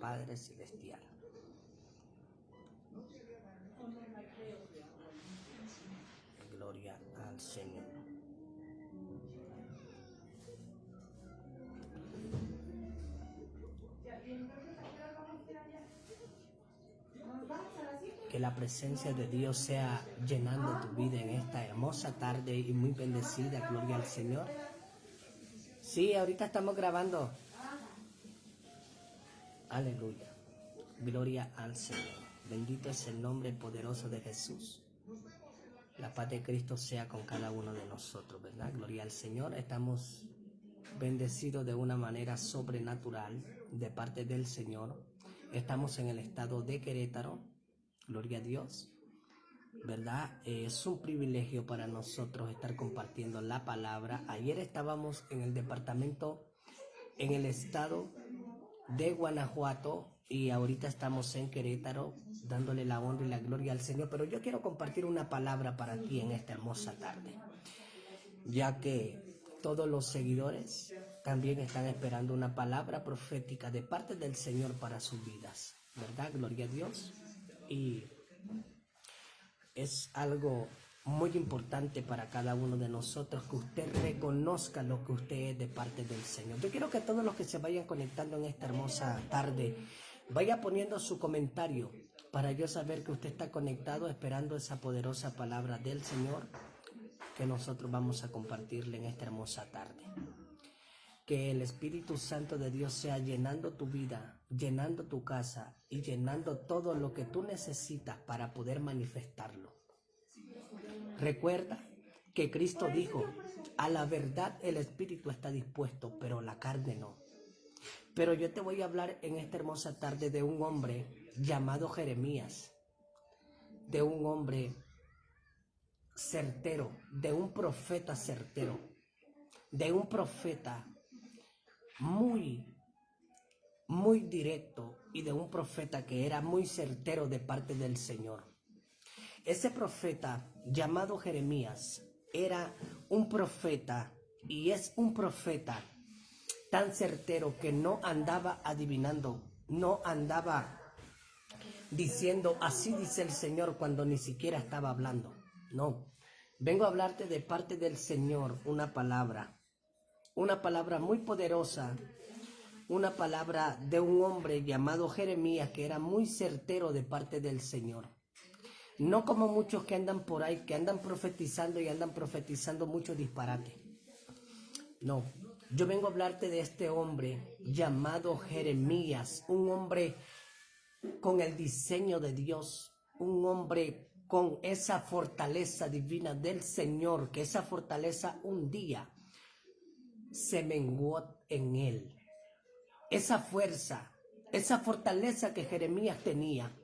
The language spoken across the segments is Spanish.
Padre Celestial. Gloria al Señor. Que la presencia de Dios sea llenando tu vida en esta hermosa tarde y muy bendecida. Gloria al Señor. Sí, ahorita estamos grabando. Aleluya. Gloria al Señor. Bendito es el nombre poderoso de Jesús. La paz de Cristo sea con cada uno de nosotros, ¿verdad? Gloria al Señor. Estamos bendecidos de una manera sobrenatural de parte del Señor. Estamos en el estado de Querétaro. Gloria a Dios. ¿Verdad? Es un privilegio para nosotros estar compartiendo la palabra. Ayer estábamos en el departamento, en el estado de Guanajuato, y ahorita estamos en Querétaro dándole la honra y la gloria al Señor. Pero yo quiero compartir una palabra para ti en esta hermosa tarde, ya que todos los seguidores también están esperando una palabra profética de parte del Señor para sus vidas, ¿verdad? Gloria a Dios. Y es algo muy importante para cada uno de nosotros que usted reconozca lo que usted es de parte del Señor. Yo quiero que todos los que se vayan conectando en esta hermosa tarde vaya poniendo su comentario para yo saber que usted está conectado esperando esa poderosa palabra del Señor que nosotros vamos a compartirle en esta hermosa tarde. Que el Espíritu Santo de Dios sea llenando tu vida, llenando tu casa y llenando todo lo que tú necesitas para poder manifestarlo. Recuerda que Cristo dijo, a la verdad el Espíritu está dispuesto, pero la carne no. Pero yo te voy a hablar en esta hermosa tarde de un hombre llamado Jeremías, de un hombre certero, de un profeta certero, de un profeta muy directo y de un profeta que era muy certero de parte del Señor. Ese profeta llamado Jeremías era un profeta y es un profeta tan certero que no andaba adivinando, no andaba diciendo así dice el Señor cuando ni siquiera estaba hablando. No, vengo a hablarte de parte del Señor una palabra muy poderosa, una palabra de un hombre llamado Jeremías que era muy certero de parte del Señor. No como muchos que andan por ahí, que andan profetizando y andan profetizando mucho disparate. No, yo vengo a hablarte de este hombre llamado Jeremías, un hombre con el diseño de Dios, un hombre con esa fortaleza divina del Señor, que esa fortaleza un día se menguó en él. Esa fuerza, esa fortaleza que Jeremías tenía,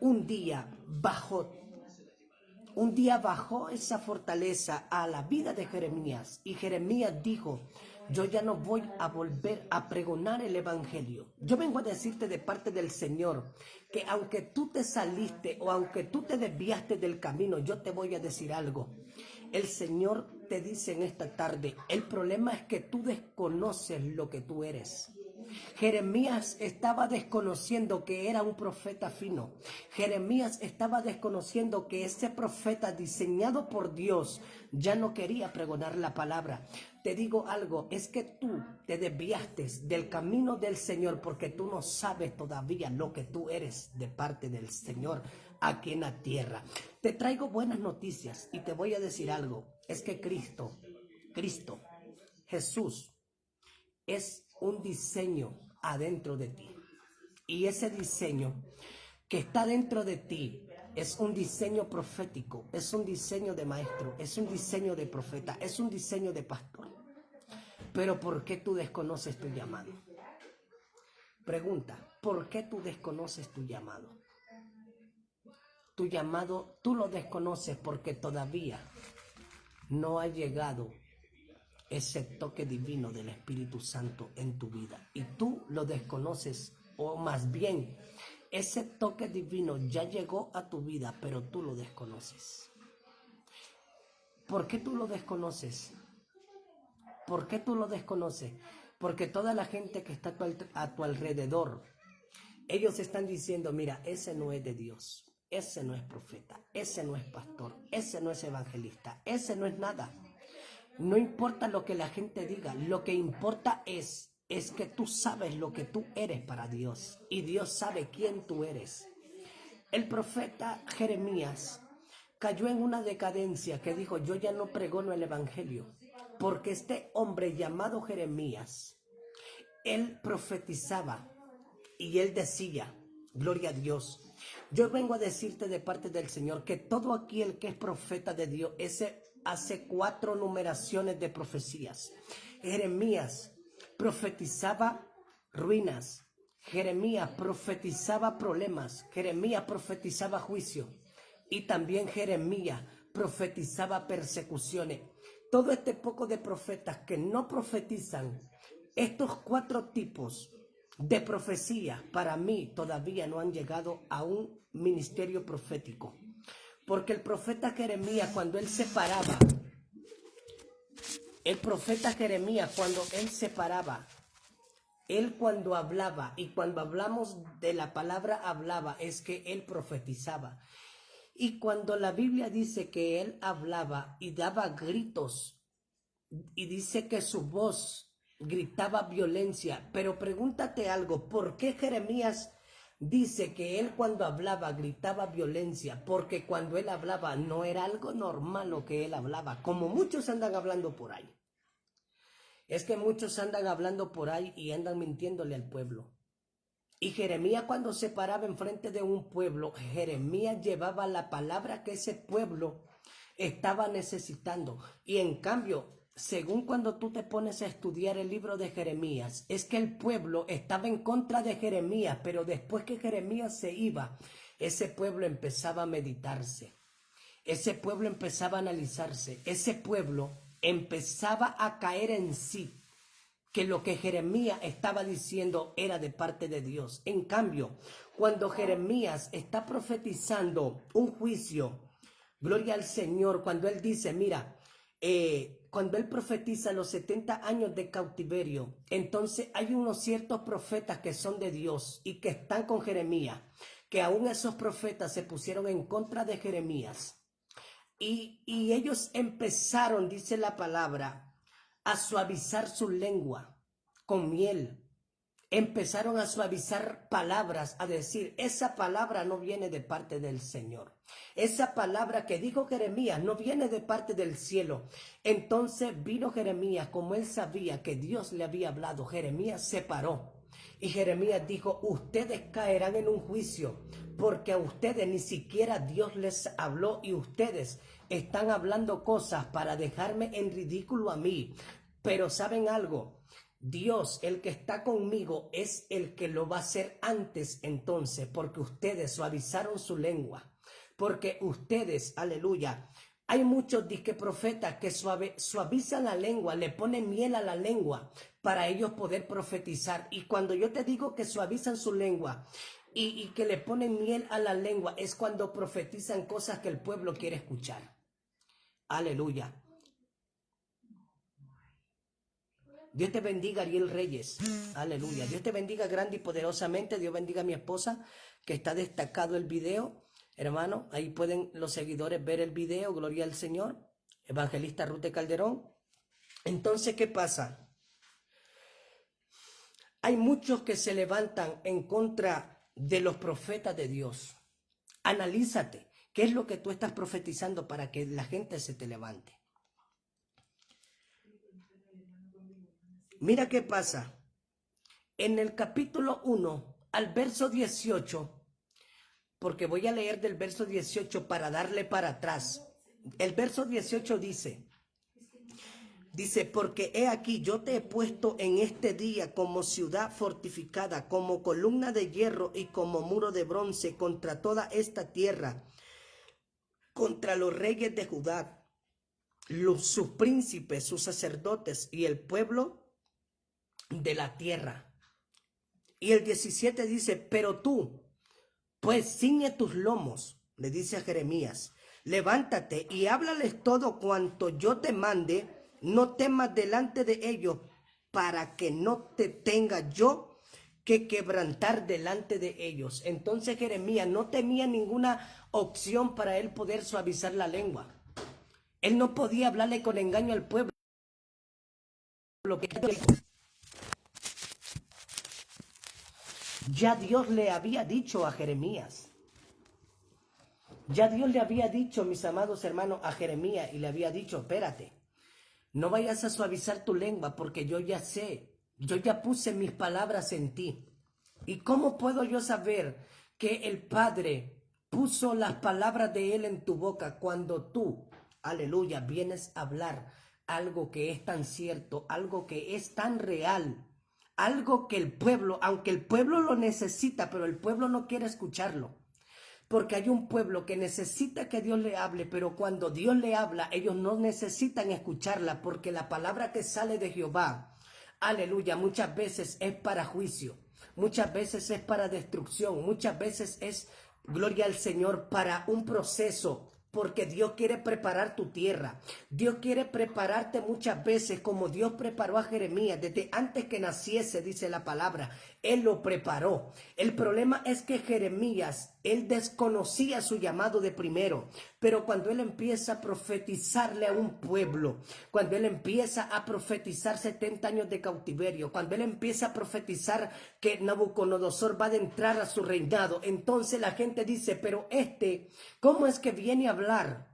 un día bajó esa fortaleza a la vida de Jeremías. Y Jeremías dijo, yo ya no voy a volver a pregonar el evangelio. Yo vengo a decirte de parte del Señor que aunque tú te saliste o aunque tú te desviaste del camino, yo te voy a decir algo. El Señor te dice en esta tarde, el problema es que tú desconoces lo que tú eres. Jeremías estaba desconociendo que era un profeta fino. Jeremías estaba desconociendo que ese profeta diseñado por Dios ya no quería pregonar la palabra. Te digo algo, es que tú te desviaste del camino del Señor porque tú no sabes todavía lo que tú eres de parte del Señor aquí en la tierra. Te traigo buenas noticias y te voy a decir algo, es que Cristo, Jesús, es un diseño adentro de ti. Y ese diseño que está dentro de ti es un diseño profético, es un diseño de maestro, es un diseño de profeta, es un diseño de pastor. Pero ¿por qué tú desconoces tu llamado? Pregunta, ¿por qué tú desconoces tu llamado? Tu llamado tú lo desconoces porque todavía no ha llegado ese toque divino del Espíritu Santo en tu vida y tú lo desconoces, o más bien ese toque divino ya llegó a tu vida pero tú lo desconoces. ¿Por qué tú lo desconoces? ¿Por qué tú lo desconoces? Porque toda la gente que está a tu alrededor Ellos están diciendo, mira, ese no es de Dios, ese no es profeta, ese no es pastor, ese no es evangelista, ese no es nada. No importa lo que la gente diga, lo que importa es que tú sabes lo que tú eres para Dios y Dios sabe quién tú eres. El profeta Jeremías cayó en una decadencia que dijo, yo ya no pregono el evangelio, porque este hombre llamado Jeremías, él profetizaba y él decía, gloria a Dios, yo vengo a decirte de parte del Señor que todo aquel que es profeta de Dios, ese hace 4 numeraciones de profecías. Jeremías profetizaba ruinas, Jeremías profetizaba problemas, Jeremías profetizaba juicio y también Jeremías profetizaba persecuciones. Todo este poco de profetas que no profetizan, estos 4 tipos de profecía para mí todavía no han llegado a un ministerio profético. Porque el profeta Jeremías cuando él se paraba, él cuando hablaba, y cuando hablamos de la palabra hablaba, es que él profetizaba. Y cuando la Biblia dice que él hablaba y daba gritos, y dice que su voz gritaba violencia, pero pregúntate algo, ¿por qué Jeremías dice que él cuando hablaba gritaba violencia? Porque cuando él hablaba no era algo normal lo que él hablaba, como muchos andan hablando por ahí. Es que muchos andan hablando por ahí y andan mintiéndole al pueblo. Y Jeremías cuando se paraba enfrente de un pueblo, Jeremías llevaba la palabra que ese pueblo estaba necesitando. Y en cambio, según cuando tú te pones a estudiar el libro de Jeremías, es que el pueblo estaba en contra de Jeremías, pero después que Jeremías se iba, ese pueblo empezaba a meditarse, ese pueblo empezaba a analizarse, ese pueblo empezaba a caer en sí, que lo que Jeremías estaba diciendo era de parte de Dios. En cambio, cuando Jeremías está profetizando un juicio, gloria al Señor, cuando él dice, mira, cuando él profetiza los 70 años de cautiverio, entonces hay unos ciertos profetas que son de Dios y que están con Jeremías, que aún esos profetas se pusieron en contra de Jeremías. Y ellos empezaron, dice la palabra, a suavizar su lengua con miel. Empezaron a suavizar palabras, a decir, esa palabra no viene de parte del Señor. Esa palabra que dijo Jeremías no viene de parte del cielo. Entonces vino Jeremías, como él sabía que Dios le había hablado, Jeremías se paró. Y Jeremías dijo, ustedes caerán en un juicio, porque a ustedes ni siquiera Dios les habló y ustedes están hablando cosas para dejarme en ridículo a mí. Pero ¿saben algo? Dios, el que está conmigo, es el que lo va a hacer antes entonces, porque ustedes suavizaron su lengua, porque ustedes, aleluya, hay muchos disque profetas que suavizan la lengua, le ponen miel a la lengua para ellos poder profetizar. Y cuando yo te digo que suavizan su lengua y que le ponen miel a la lengua, es cuando profetizan cosas que el pueblo quiere escuchar. Aleluya. Dios te bendiga, Ariel Reyes. Aleluya. Dios te bendiga grande y poderosamente. Dios bendiga a mi esposa, que está destacado el video. Hermano, ahí pueden los seguidores ver el video. Gloria al Señor. Evangelista Ruth Calderón. Entonces, ¿qué pasa? Hay muchos que se levantan en contra de los profetas de Dios. Analízate. ¿Qué es lo que tú estás profetizando para que la gente se te levante? Mira qué pasa. En el capítulo 1 al verso 18, porque voy a leer del verso 18 para darle para atrás. El verso 18 dice, porque he aquí yo te he puesto en este día como ciudad fortificada, como columna de hierro y como muro de bronce contra toda esta tierra, contra los reyes de Judá, sus príncipes, sus sacerdotes y el pueblo de la tierra. Y el 17 dice, pero tú, pues ciñe tus lomos, le dice a Jeremías, levántate y háblales todo cuanto yo te mande, no temas delante de ellos, para que no te tenga yo que quebrantar delante de ellos. Entonces Jeremías no tenía ninguna opción para él poder suavizar la lengua. Él no podía hablarle con engaño al pueblo. Ya Dios le había dicho a Jeremías. Ya Dios le había dicho, mis amados hermanos, a Jeremías, y le había dicho, espérate, no vayas a suavizar tu lengua porque yo ya sé, yo ya puse mis palabras en ti. ¿Y cómo puedo yo saber que el Padre puso las palabras de Él en tu boca cuando tú, aleluya, vienes a hablar algo que es tan cierto, algo que es tan real, algo que el pueblo, aunque el pueblo lo necesita, pero el pueblo no quiere escucharlo? Porque hay un pueblo que necesita que Dios le hable, pero cuando Dios le habla, ellos no necesitan escucharla, porque la palabra que sale de Jehová, aleluya, muchas veces es para juicio, muchas veces es para destrucción, muchas veces es, gloria al Señor, para un proceso. Porque Dios quiere preparar tu tierra. Dios quiere prepararte muchas veces como Dios preparó a Jeremías. Desde antes que naciese, dice la palabra, Él lo preparó. El problema es que Jeremías, él desconocía su llamado de primero. Pero cuando él empieza a profetizarle a un pueblo, cuando él empieza a profetizar 70 años de cautiverio, cuando él empieza a profetizar que Nabucodonosor va a entrar a su reinado, entonces la gente dice, pero ¿cómo es que viene a hablar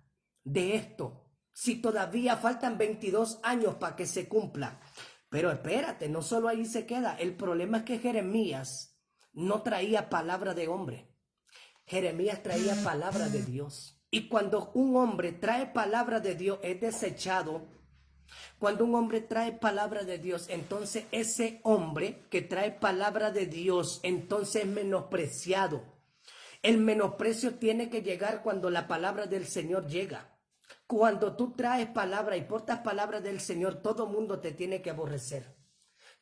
de esto si todavía faltan 22 años para que se cumpla? Pero espérate, no solo ahí se queda. El problema es que Jeremías no traía palabra de hombre. Jeremías traía palabra de Dios. Y cuando un hombre trae palabra de Dios es desechado. Cuando un hombre trae palabra de Dios, entonces ese hombre que trae palabra de Dios, entonces es menospreciado. El menosprecio tiene que llegar cuando la palabra del Señor llega. Cuando tú traes palabra y portas palabra del Señor, todo mundo te tiene que aborrecer.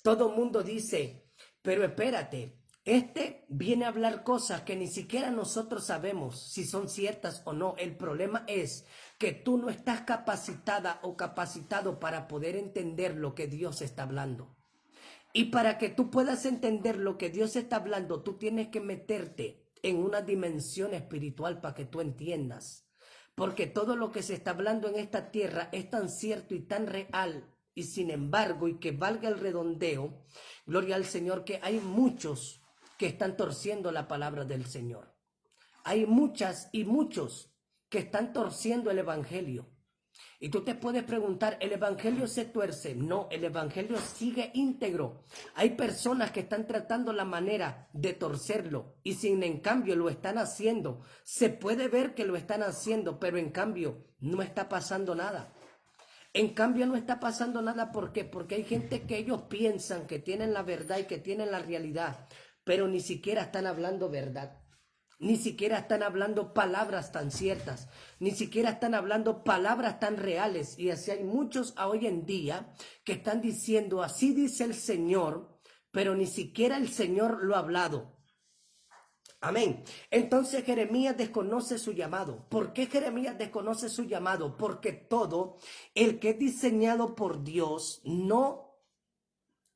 Todo mundo dice, pero espérate, viene a hablar cosas que ni siquiera nosotros sabemos si son ciertas o no. El problema es que tú no estás capacitada o capacitado para poder entender lo que Dios está hablando. Y para que tú puedas entender lo que Dios está hablando, tú tienes que meterte en una dimensión espiritual para que tú entiendas. Porque todo lo que se está hablando en esta tierra es tan cierto y tan real. Y sin embargo, y que valga el redondeo, gloria al Señor, que hay muchos que están torciendo la palabra del Señor. Hay muchas y muchos que están torciendo el evangelio. Y tú te puedes preguntar, ¿el evangelio se tuerce? No, el evangelio sigue íntegro. Hay personas que están tratando la manera de torcerlo y sin en cambio lo están haciendo. Se puede ver que lo están haciendo, pero en cambio no está pasando nada. En cambio no está pasando nada, ¿por qué? Porque hay gente que ellos piensan que tienen la verdad y que tienen la realidad, pero ni siquiera están hablando verdad. Ni siquiera están hablando palabras tan ciertas, ni siquiera están hablando palabras tan reales. Y así hay muchos hoy en día que están diciendo, así dice el Señor, pero ni siquiera el Señor lo ha hablado. Amén. Entonces Jeremías desconoce su llamado. ¿Por qué Jeremías desconoce su llamado? Porque todo el que es diseñado por Dios no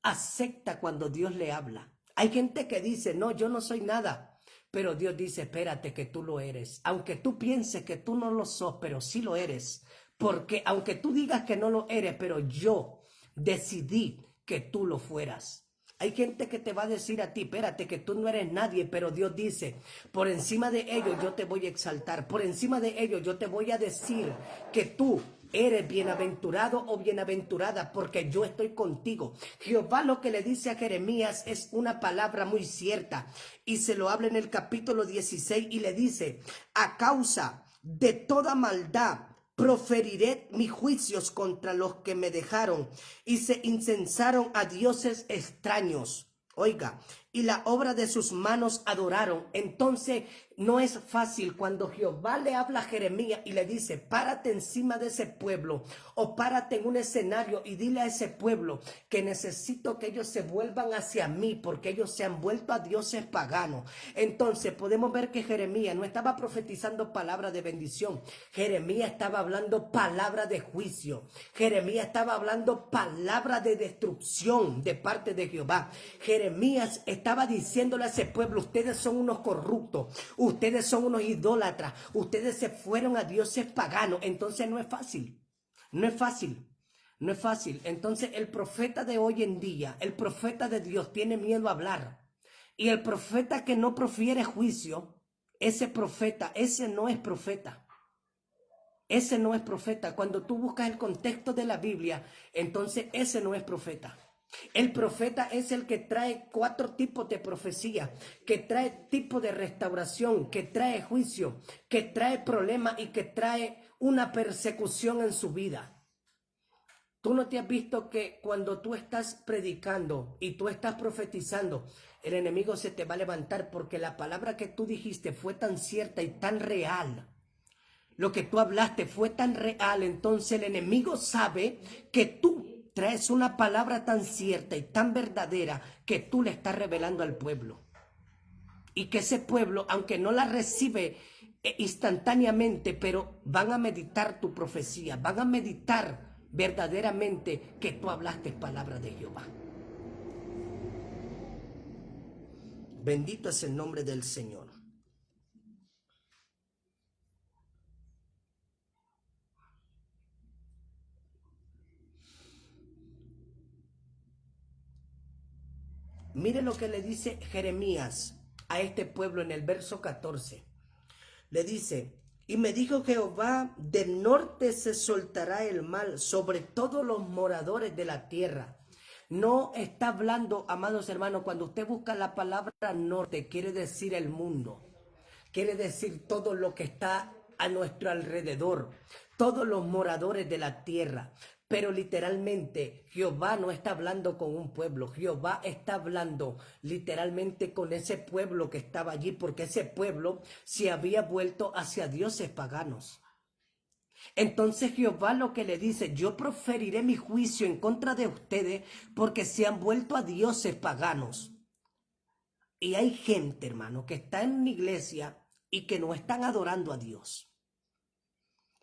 acepta cuando Dios le habla. Hay gente que dice, no, yo no soy nada. Pero Dios dice, espérate que tú lo eres. Aunque tú pienses que tú no lo sos, pero sí lo eres. Porque aunque tú digas que no lo eres, pero yo decidí que tú lo fueras. Hay gente que te va a decir a ti, espérate que tú no eres nadie, pero Dios dice, por encima de ellos yo te voy a exaltar. Por encima de ellos yo te voy a decir que tú eres bienaventurado o bienaventurada porque yo estoy contigo. Jehová lo que le dice a Jeremías es una palabra muy cierta y se lo habla en el capítulo 16 y le dice, a causa de toda maldad proferiré mis juicios contra los que me dejaron y se incensaron a dioses extraños. Oiga, y la obra de sus manos adoraron. Entonces no es fácil cuando Jehová le habla a Jeremías y le dice, párate encima de ese pueblo o párate en un escenario y dile a ese pueblo que necesito que ellos se vuelvan hacia mí porque ellos se han vuelto a dioses paganos. Entonces podemos ver que Jeremías no estaba profetizando palabra de bendición. Jeremías estaba hablando palabra de juicio. Jeremías estaba hablando palabra de destrucción de parte de Jehová. Jeremías estaba diciéndole a ese pueblo: ustedes son unos corruptos, ustedes son unos idólatras, ustedes se fueron a dioses paganos. Entonces no es fácil, no es fácil. No es fácil. Entonces el profeta de hoy en día, el profeta de Dios, tiene miedo a hablar. Y el profeta que no profiere juicio, ese profeta, ese no es profeta. Ese no es profeta. Cuando tú buscas el contexto de la Biblia, entonces ese no es profeta. El profeta es el que trae 4 tipos de profecía, que trae tipo de restauración, que trae juicio, que trae problemas y que trae una persecución en su vida. Tú no te has visto que cuando tú estás predicando y tú estás profetizando, el enemigo se te va a levantar porque la palabra que tú dijiste fue tan cierta y tan real. Lo que tú hablaste fue tan real, entonces el enemigo sabe que tú traes una palabra tan cierta y tan verdadera que tú le estás revelando al pueblo. Y que ese pueblo, aunque no la recibe instantáneamente, pero van a meditar tu profecía, van a meditar verdaderamente que tú hablaste palabra de Jehová. Bendito es el nombre del Señor. Mire lo que le dice Jeremías a este pueblo en el verso 14. Le dice: y me dijo Jehová, del norte se soltará el mal sobre todos los moradores de la tierra. No está hablando, amados hermanos, cuando usted busca la palabra norte, quiere decir el mundo. Quiere decir todo lo que está a nuestro alrededor, todos los moradores de la tierra. Pero literalmente Jehová no está hablando con un pueblo, Jehová está hablando literalmente con ese pueblo que estaba allí, porque ese pueblo se había vuelto hacia dioses paganos. Entonces Jehová lo que le dice: yo proferiré mi juicio en contra de ustedes porque se han vuelto a dioses paganos. Y hay gente, hermano, que está en una iglesia y que no están adorando a Dios.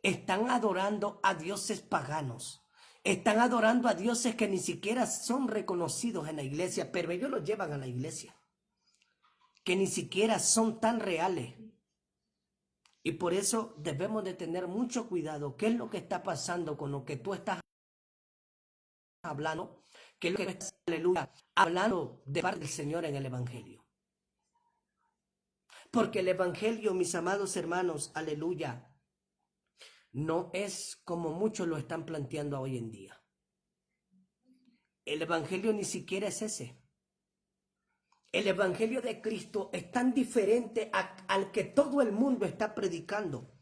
Están adorando a dioses paganos. Están adorando a dioses que ni siquiera son reconocidos en la iglesia, pero ellos los llevan a la iglesia. Que ni siquiera son tan reales. Y por eso debemos de tener mucho cuidado. ¿Qué es lo que está pasando con lo que tú estás hablando? ¿Qué es lo que estás, aleluya, hablando de parte del Señor en el Evangelio? Porque el Evangelio, mis amados hermanos, aleluya, no es como muchos lo están planteando hoy en día. El Evangelio ni siquiera es ese. El Evangelio de Cristo es tan diferente al que todo el mundo está predicando.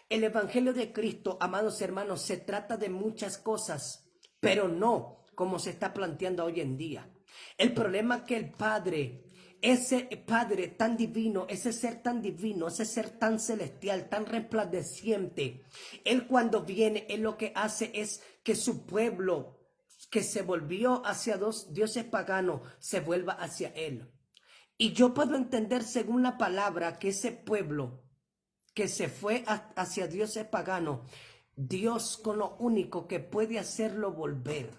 El Evangelio de Cristo, amados hermanos, se trata de muchas cosas, pero no como se está planteando hoy en día. El problema es que el Padre, ese Padre tan divino, ese ser tan divino, ese ser tan celestial, tan resplandeciente, Él cuando viene, Él lo que hace es que su pueblo, que se volvió hacia dos dioses paganos, se vuelva hacia Él. Y yo puedo entender según la palabra que ese pueblo que se fue hacia dioses paganos, Dios con lo único que puede hacerlo volver,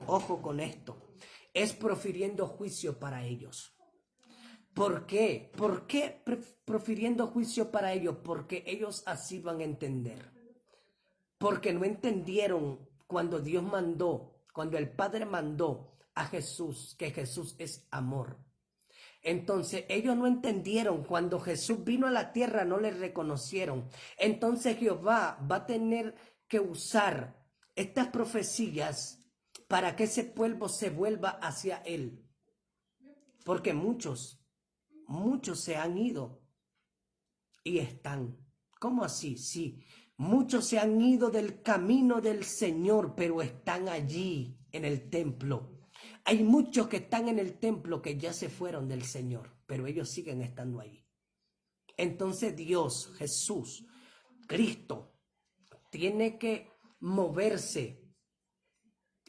ojo con esto, es profiriendo juicio para ellos. ¿Por qué? ¿Por qué profiriendo juicio para ellos? Porque ellos así van a entender. Porque no entendieron cuando Dios mandó, cuando el Padre mandó a Jesús, que Jesús es amor. Entonces ellos no entendieron, cuando Jesús vino a la tierra no le reconocieron. Entonces Jehová va a tener que usar estas profecías para que ese pueblo se vuelva hacia Él. Porque muchos se han ido y están. ¿Cómo así? Sí, muchos se han ido del camino del Señor, pero están allí en el templo. Hay muchos que están en el templo que ya se fueron del Señor, pero ellos siguen estando allí. Entonces Dios, Jesús, Cristo, tiene que moverse.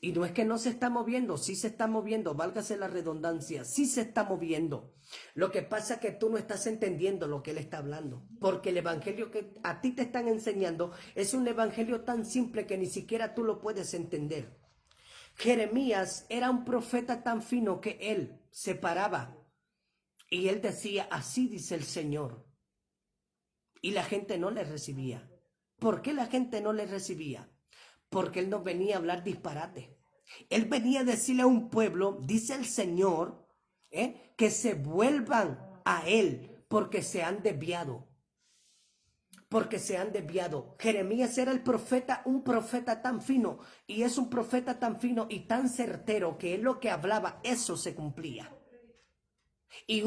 Y no es que no se está moviendo, sí se está moviendo, válgase la redundancia, sí se está moviendo. Lo que pasa es que tú no estás entendiendo lo que Él está hablando, porque el evangelio que a ti te están enseñando es un evangelio tan simple que ni siquiera tú lo puedes entender. Jeremías era un profeta tan fino que él se paraba y él decía, así dice el Señor. Y la gente no le recibía. ¿Por qué la gente no le recibía? Porque él no venía a hablar disparate. Él venía a decirle a un pueblo, dice el Señor, que se vuelvan a él porque se han desviado. Porque se han desviado. Jeremías era el profeta, un profeta tan fino, y es un profeta tan fino y tan certero que él lo que hablaba, eso se cumplía. Y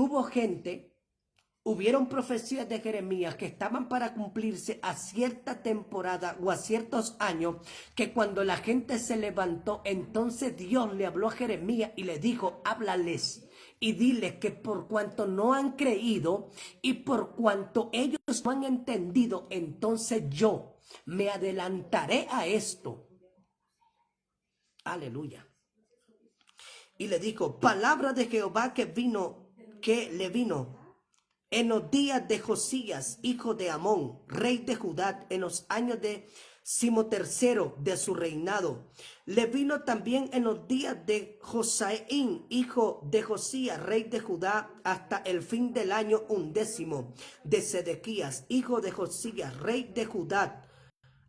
hubieron profecías de Jeremías que estaban para cumplirse a cierta temporada o a ciertos años, que cuando la gente se levantó, entonces Dios le habló a Jeremías y le dijo, háblales y diles que por cuanto no han creído y por cuanto ellos no han entendido, entonces yo me adelantaré a esto. Aleluya. Y le dijo, palabra de Jehová que le vino en los días de Josías, hijo de Amón, rey de Judá, en los años de Simo III de su reinado. Le vino también en los días de Josaín, hijo de Josías, rey de Judá, hasta el fin del año 11 de Sedequías, hijo de Josías, rey de Judá,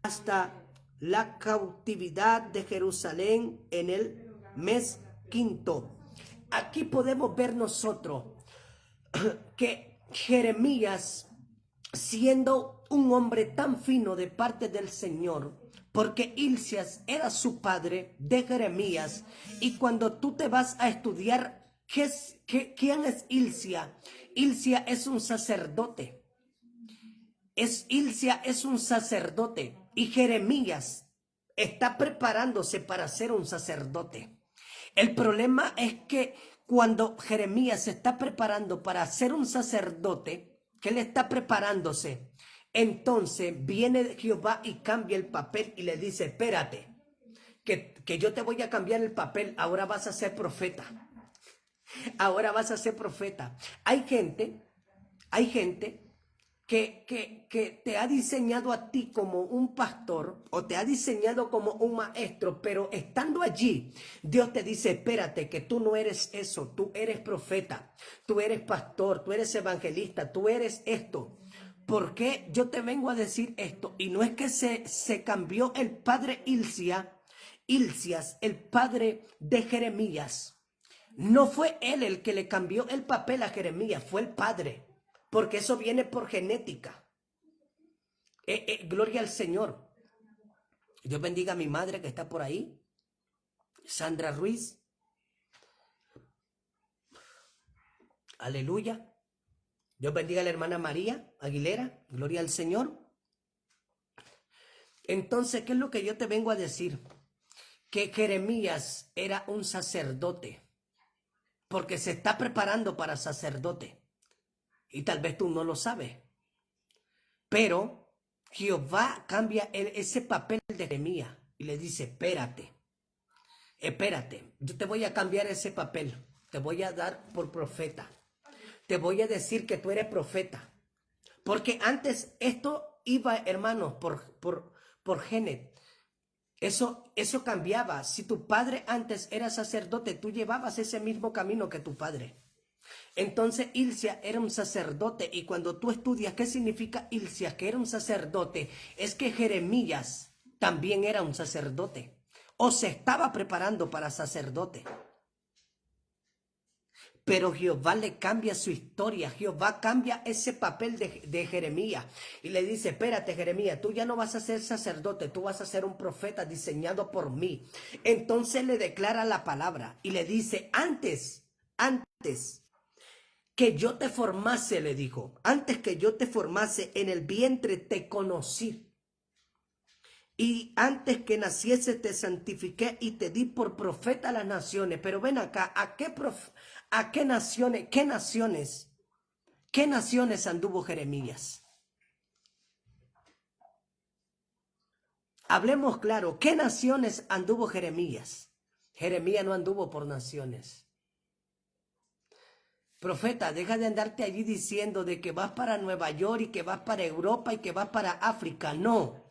hasta la cautividad de Jerusalén en el mes quinto. Aquí podemos ver nosotros que Jeremías, siendo un hombre tan fino de parte del Señor, porque Hilcías era su padre de Jeremías, y cuando tú te vas a estudiar quién es Hilcías, Hilcías es un sacerdote. Hilcías es un sacerdote y Jeremías está preparándose para ser un sacerdote. El problema es que cuando Jeremías se está preparando para ser un sacerdote, que él está preparándose, entonces viene Jehová y cambia el papel y le dice, espérate, que yo te voy a cambiar el papel, ahora vas a ser profeta. Ahora vas a ser profeta. Hay gente que te ha diseñado a ti como un pastor o te ha diseñado como un maestro, pero estando allí, Dios te dice, espérate, que tú no eres eso, tú eres profeta, tú eres pastor, tú eres evangelista, tú eres esto. ¿Por qué yo te vengo a decir esto? Y no es que se cambió el padre Hilcías, el padre de Jeremías. No fue él el que le cambió el papel a Jeremías, fue el padre. Porque eso viene por genética. Gloria al Señor. Dios bendiga a mi madre que está por ahí, Sandra Ruiz. Aleluya. Dios bendiga a la hermana María Aguilera. Gloria al Señor. Entonces, ¿qué es lo que yo te vengo a decir? Que Jeremías era un sacerdote, porque se está preparando para sacerdote. Y tal vez tú no lo sabes. Pero Jehová cambia ese papel de Jeremías y le dice, espérate, yo te voy a cambiar ese papel. Te voy a dar por profeta. Te voy a decir que tú eres profeta. Porque antes esto iba, hermanos, por genes. Eso cambiaba. Si tu padre antes era sacerdote, tú llevabas ese mismo camino que tu padre. Entonces Hilcías era un sacerdote, y cuando tú estudias qué significa Hilcías, que era un sacerdote, es que Jeremías también era un sacerdote o se estaba preparando para sacerdote. Pero Jehová le cambia su historia, Jehová cambia ese papel de Jeremías y le dice, espérate Jeremías, tú ya no vas a ser sacerdote, tú vas a ser un profeta diseñado por mí. Entonces le declara la palabra y le dice, antes que yo te formase, le dijo, antes que yo te formase en el vientre te conocí. Y antes que naciese te santifiqué y te di por profeta a las naciones. Pero ven acá, ¿a qué naciones anduvo Jeremías? Hablemos claro, ¿qué naciones anduvo Jeremías? Jeremías no anduvo por naciones. Profeta, deja de andarte allí diciendo de que vas para Nueva York y que vas para Europa y que vas para África. No.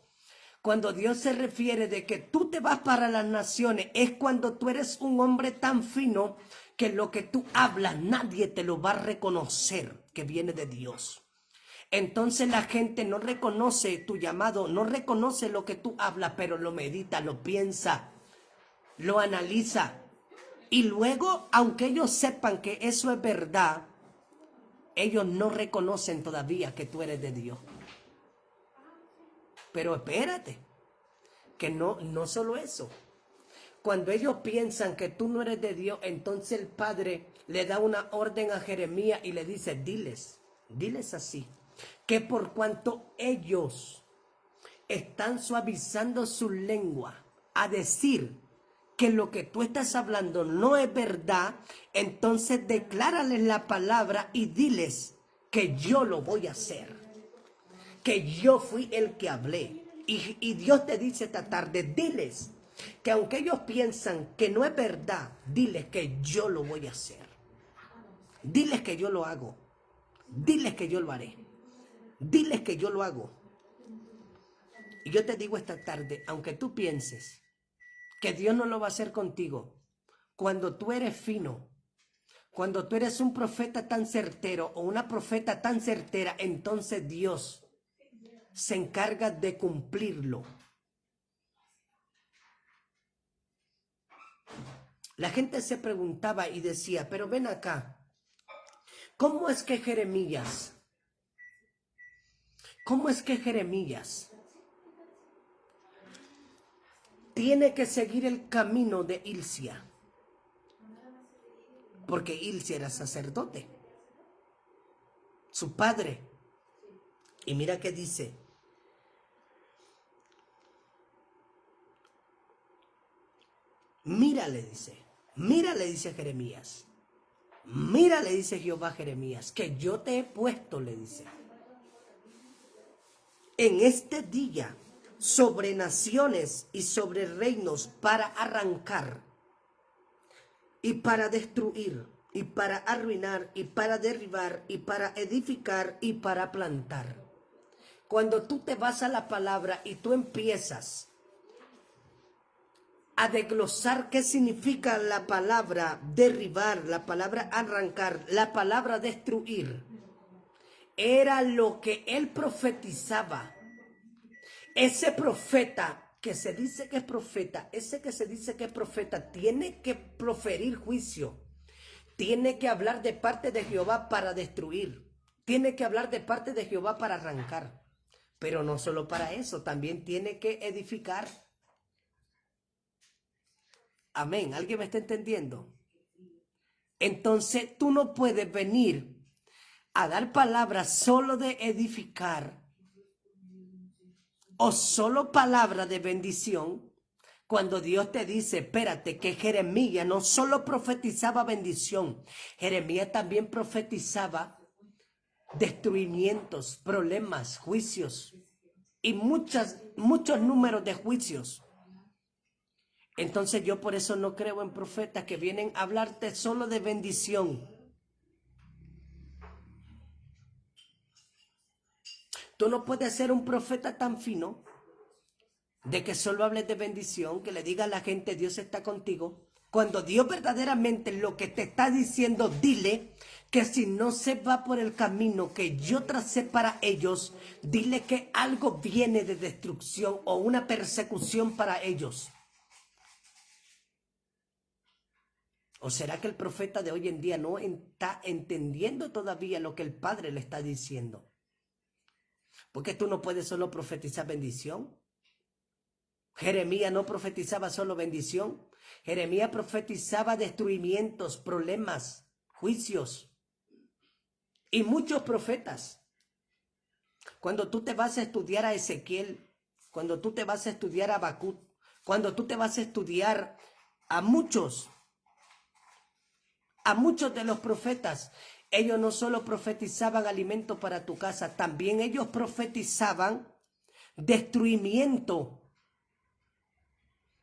Cuando Dios se refiere de que tú te vas para las naciones, es cuando tú eres un hombre tan fino que lo que tú hablas nadie te lo va a reconocer que viene de Dios. Entonces la gente no reconoce tu llamado, no reconoce lo que tú hablas, pero lo medita, lo piensa, lo analiza. Y luego, aunque ellos sepan que eso es verdad, ellos no reconocen todavía que tú eres de Dios. Pero espérate, que no solo eso. Cuando ellos piensan que tú no eres de Dios, entonces el Padre le da una orden a Jeremías y le dice, diles así, que por cuanto ellos están suavizando su lengua a decir que lo que tú estás hablando no es verdad, entonces declárales la palabra y diles que yo lo voy a hacer, que yo fui el que hablé. Y Dios te dice esta tarde, diles que aunque ellos piensan que no es verdad, diles que yo lo voy a hacer. Diles que yo lo hago. Diles que yo lo haré. Diles que yo lo hago. Y yo te digo esta tarde, aunque tú pienses que Dios no lo va a hacer contigo, cuando tú eres fino, cuando tú eres un profeta tan certero o una profeta tan certera, entonces Dios se encarga de cumplirlo. La gente se preguntaba y decía, pero ven acá, ¿cómo es que Jeremías tiene que seguir el camino de Hilcia? Porque Hilcia era sacerdote, su padre. Y mira qué dice. Mira, le dice a Jeremías. Mira, le dice Jehová a Jeremías, que yo te he puesto, le dice, en este día sobre naciones y sobre reinos para arrancar y para destruir y para arruinar y para derribar y para edificar y para plantar. Cuando tú te vas a la palabra y tú empiezas a desglosar qué significa la palabra derribar, la palabra arrancar, la palabra destruir, era lo que él profetizaba. Ese profeta que se dice que es profeta, ese que se dice que es profeta, tiene que proferir juicio, tiene que hablar de parte de Jehová para destruir, tiene que hablar de parte de Jehová para arrancar, pero no solo para eso, también tiene que edificar. Amén, ¿alguien me está entendiendo? Entonces tú no puedes venir a dar palabras solo de edificar o solo palabra de bendición, cuando Dios te dice, espérate, que Jeremías no solo profetizaba bendición, Jeremías también profetizaba destruimientos, problemas, juicios y muchos números de juicios. Entonces yo por eso no creo en profetas que vienen a hablarte solo de bendición. Tú no puedes ser un profeta tan fino de que solo hables de bendición, que le diga a la gente Dios está contigo, cuando Dios verdaderamente lo que te está diciendo, dile que si no se va por el camino que yo tracé para ellos, dile que algo viene de destrucción o una persecución para ellos. ¿O será que el profeta de hoy en día no está entendiendo todavía lo que el Padre le está diciendo? Porque tú no puedes solo profetizar bendición. Jeremías no profetizaba solo bendición. Jeremías profetizaba destruimientos, problemas, juicios. Y muchos profetas. Cuando tú te vas a estudiar a Ezequiel, cuando tú te vas a estudiar a Habacuc, cuando tú te vas a estudiar a muchos de los profetas, ellos no solo profetizaban alimento para tu casa, también ellos profetizaban destruimiento.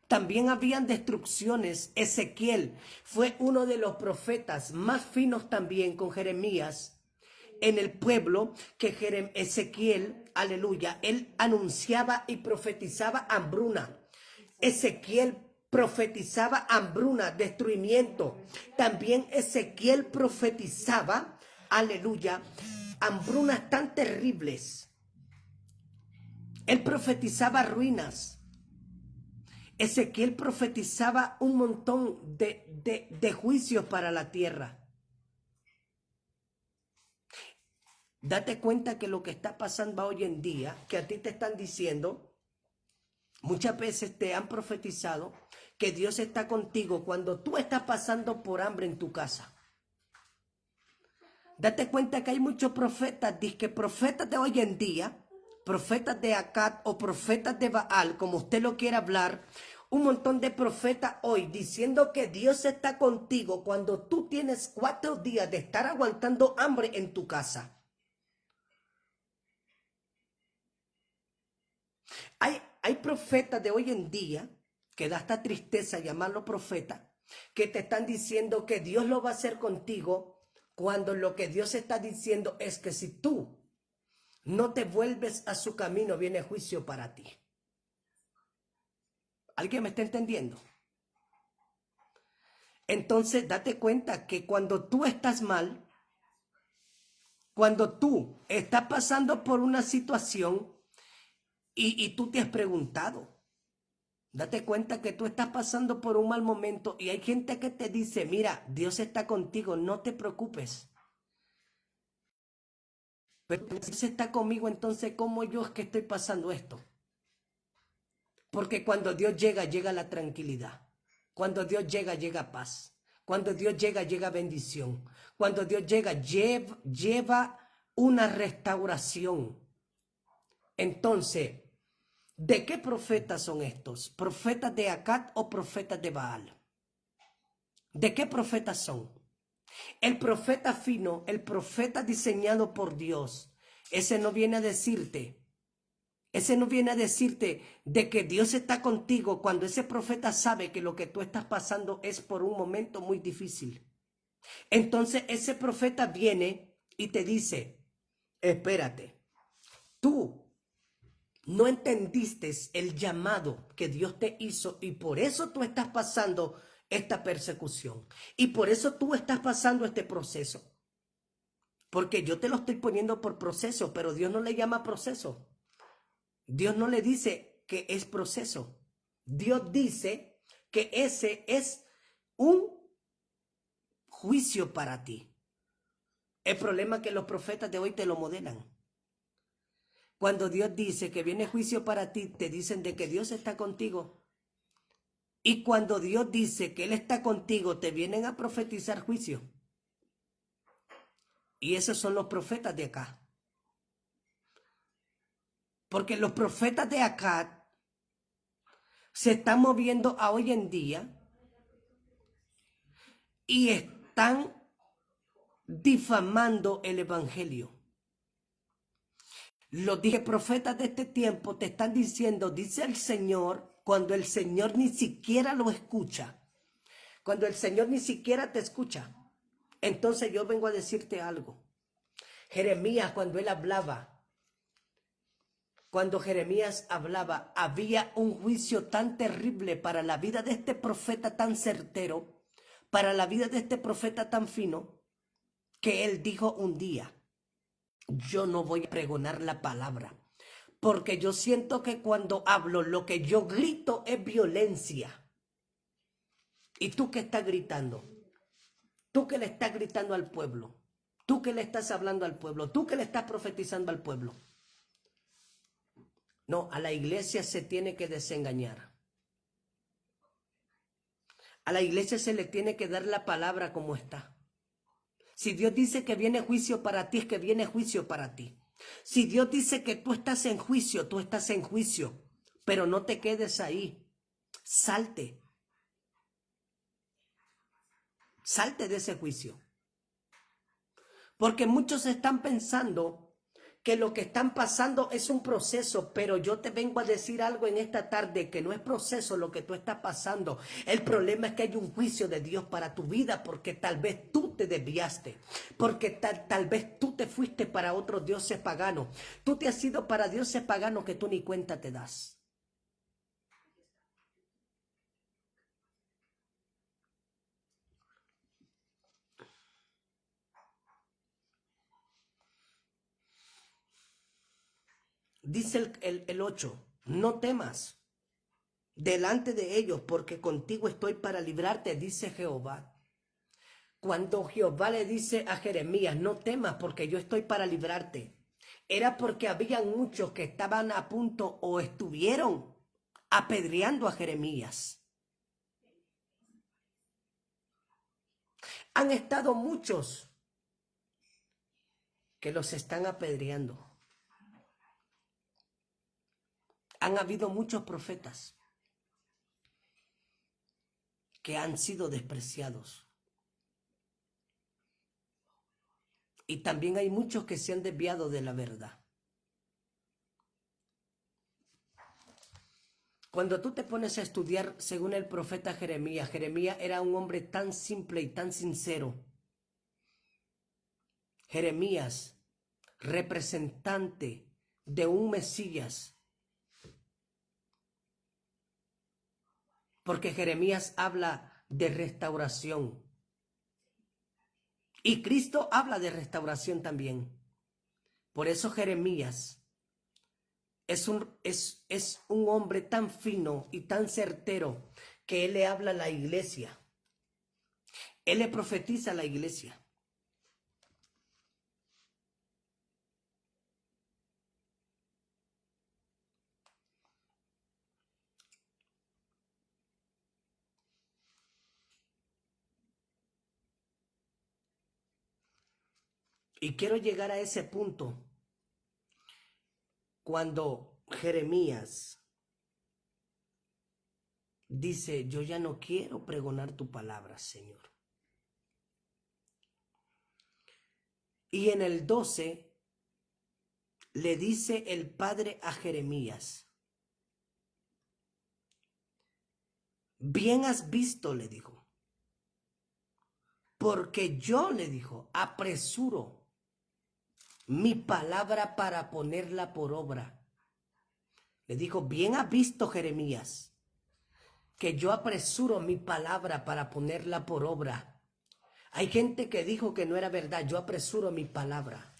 También habían destrucciones. Ezequiel fue uno de los profetas más finos también con Jeremías en el pueblo, que Ezequiel, aleluya, él anunciaba y profetizaba hambruna. Ezequiel profetizaba hambruna, destruimiento. También Ezequiel profetizaba, aleluya, hambrunas tan terribles. Él profetizaba ruinas. Ezequiel profetizaba un montón de juicios para la tierra. Date cuenta que lo que está pasando hoy en día, que a ti te están diciendo, muchas veces te han profetizado que Dios está contigo cuando tú estás pasando por hambre en tu casa. Date cuenta que hay muchos profetas, disque profetas de hoy en día, profetas de Akkad o profetas de Baal, como usted lo quiera hablar, un montón de profetas hoy diciendo que Dios está contigo cuando tú tienes 4 días de estar aguantando hambre en tu casa. Hay profetas de hoy en día, que da esta tristeza llamarlo profeta, que te están diciendo que Dios lo va a hacer contigo, cuando lo que Dios está diciendo es que si tú no te vuelves a su camino, viene juicio para ti. ¿Alguien me está entendiendo? Entonces, date cuenta que cuando tú estás mal, cuando tú estás pasando por una situación y tú te has preguntado, date cuenta que tú estás pasando por un mal momento y hay gente que te dice, mira, Dios está contigo, no te preocupes. Pero Dios está conmigo, entonces, ¿cómo yo es que estoy pasando esto? Porque cuando Dios llega, llega la tranquilidad. Cuando Dios llega, llega paz. Cuando Dios llega, llega bendición. Cuando Dios llega, lleva una restauración. Entonces, ¿de qué profetas son estos? ¿Profetas de Akkad o profetas de Baal? ¿De qué profetas son? El profeta fino, el profeta diseñado por Dios, ese no viene a decirte de que Dios está contigo cuando ese profeta sabe que lo que tú estás pasando es por un momento muy difícil. Entonces ese profeta viene y te dice, espérate, tú no entendiste el llamado que Dios te hizo y por eso tú estás pasando esta persecución. Y por eso tú estás pasando este proceso. Porque yo te lo estoy poniendo por proceso, pero Dios no le llama proceso. Dios no le dice que es proceso. Dios dice que ese es un juicio para ti. El problema es que los profetas de hoy te lo modelan. Cuando Dios dice que viene juicio para ti, te dicen de que Dios está contigo. Y cuando Dios dice que Él está contigo, te vienen a profetizar juicio. Y esos son los profetas de acá. Porque los profetas de acá se están moviendo a hoy en día y están difamando el evangelio. Los dije profetas de este tiempo te están diciendo, dice el Señor, cuando el Señor ni siquiera lo escucha. Cuando el Señor ni siquiera te escucha. Entonces yo vengo a decirte algo. Jeremías, cuando Jeremías hablaba, había un juicio tan terrible para la vida de este profeta tan certero, para la vida de este profeta tan fino, que él dijo un día, yo no voy a pregonar la palabra, porque yo siento que cuando hablo lo que yo grito es violencia. ¿Y tú qué estás gritando? Tú que le estás gritando al pueblo, tú que le estás hablando al pueblo, tú que le estás profetizando al pueblo. No, a la iglesia se tiene que desengañar. A la iglesia se le tiene que dar la palabra como está. Si Dios dice que viene juicio para ti, es que viene juicio para ti. Si Dios dice que tú estás en juicio, tú estás en juicio. Pero no te quedes ahí. Salte. Salte de ese juicio. Porque muchos están pensando que lo que están pasando es un proceso, pero yo te vengo a decir algo en esta tarde, que no es proceso lo que tú estás pasando. El problema es que hay un juicio de Dios para tu vida, porque tal vez tú te desviaste, porque tal vez tú te fuiste para otros dioses paganos. Tú te has ido para dioses paganos que tú ni cuenta te das. Dice el 8, no temas delante de ellos, porque contigo estoy para librarte, dice Jehová. Cuando Jehová le dice a Jeremías, no temas porque yo estoy para librarte, era porque habían muchos que estaban a punto o estuvieron apedreando a Jeremías. Han estado muchos que los están apedreando. Han habido muchos profetas que han sido despreciados. Y también hay muchos que se han desviado de la verdad. Cuando tú te pones a estudiar según el profeta Jeremías, Jeremías era un hombre tan simple y tan sincero. Jeremías, representante de un Mesías. Porque Jeremías habla de restauración. Y Cristo habla de restauración también. Por eso Jeremías es un hombre tan fino y tan certero que él le habla a la iglesia. Él le profetiza a la iglesia. Y quiero llegar a ese punto cuando Jeremías dice, yo ya no quiero pregonar tu palabra, Señor. Y en el 12 le dice el padre a Jeremías, bien has visto, le dijo, porque yo, le dijo, apresuro mi palabra para ponerla por obra. Le dijo, bien has visto, Jeremías, que yo apresuro mi palabra para ponerla por obra. Hay gente que dijo que no era verdad. Yo apresuro mi palabra.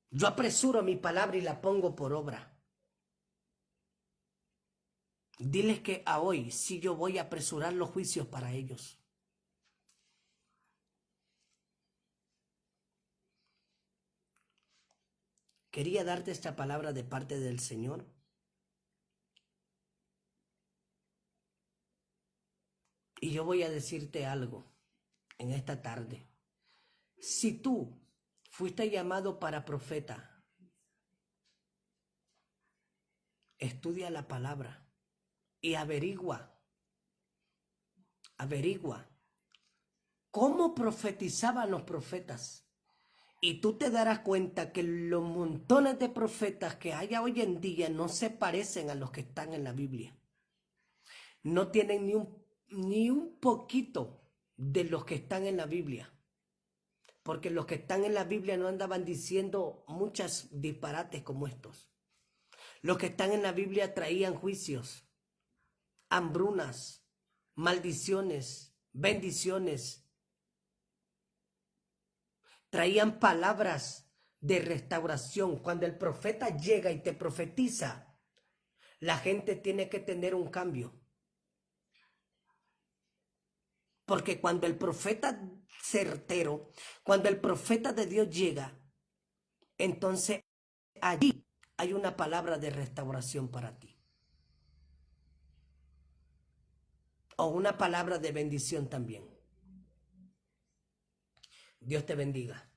Yo apresuro mi palabra y la pongo por obra. Diles que a hoy sí yo voy a apresurar los juicios para ellos. Quería darte esta palabra de parte del Señor. Y yo voy a decirte algo en esta tarde. Si tú fuiste llamado para profeta, estudia la palabra y averigua cómo profetizaban los profetas. Y tú te darás cuenta que los montones de profetas que hay hoy en día no se parecen a los que están en la Biblia. No tienen ni un poquito de los que están en la Biblia. Porque los que están en la Biblia no andaban diciendo muchos disparates como estos. Los que están en la Biblia traían juicios, hambrunas, maldiciones, bendiciones. Traían palabras de restauración. Cuando el profeta llega y te profetiza, la gente tiene que tener un cambio. Porque cuando el profeta certero, cuando el profeta de Dios llega, entonces allí hay una palabra de restauración para ti. O una palabra de bendición también. Dios te bendiga.